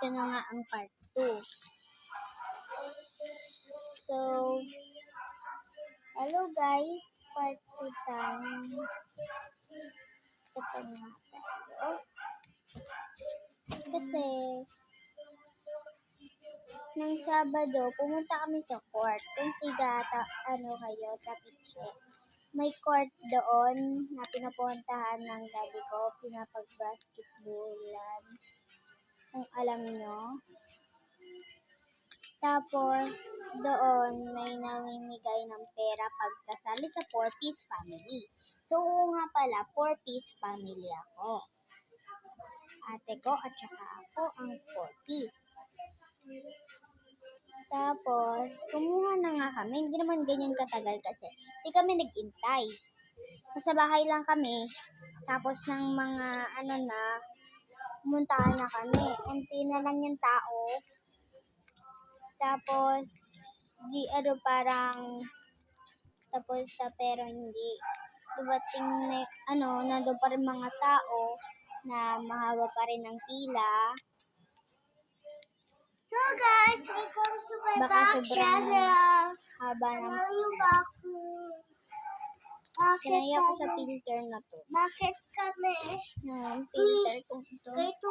ito na nga ang part 2. So, hello guys, part 2 time. Ito nga tayo. Kasi, nang Sabado, pumunta kami sa court. Kung kayo, traffic check. May court doon na pinapuntahan ng daddy ko, pinapag-basketballan. Kung alam nyo. Tapos, doon may namimigay ng pera pagkasali sa 4-piece family. So, nga pala, 4-piece family ako. Ate ko at saka ako ang 4-piece. Tapos, kumuha na nga kami. Hindi naman ganyan katagal kasi hindi kami nag-intay. Sa bahay lang kami. Tapos ng mga pumuntaan na kami. Unti na lang yung tao. Tapos, tapos na pero hindi. Dumating na, nandun pa rin mga tao na mahaba pa rin ang pila. So guys, welcome to my Baka back sobrang channel. haba ng Bakit kinaya ko sa kami? filter na to. Bakit kami? Filter ko ito. Ito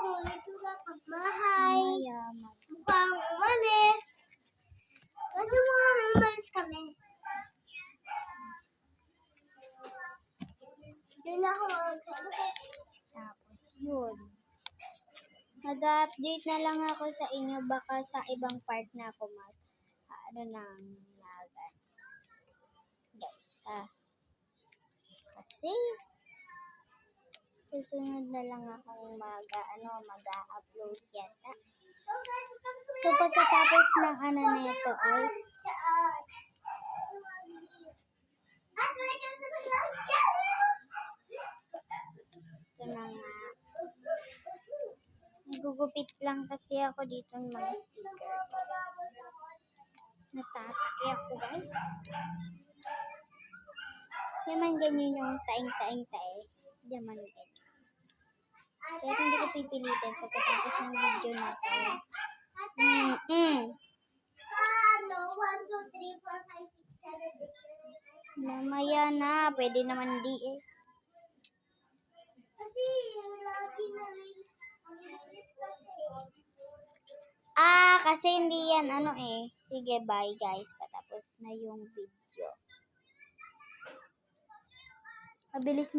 na pagmahay. Mayaman. Mukhang umalis. Kasi mukhang umalis kami. Yun ako. Tapos yun. Nag-update na lang ako sa inyo. Baka sa ibang part na ako guys, kasi susunod na lang akong mag-upload yata. So, pagkatapos ng nito ay ito na nga. Nagugupit lang kasi ako dito ng mga sticker. Natataki ako guys. Yaman ganyan yung taing-taing-tae. Yaman ganyan. Pero hindi ko pipilitin pagkatapos ng video na to. 1, 2, 3, 4, 5, 6, 7, 8, 9. Mamaya na. Pwede naman di eh. Kasi lagi na rin ang linis kasi. Kasi hindi yan Sige, bye guys. Patapos na yung video. Mabilis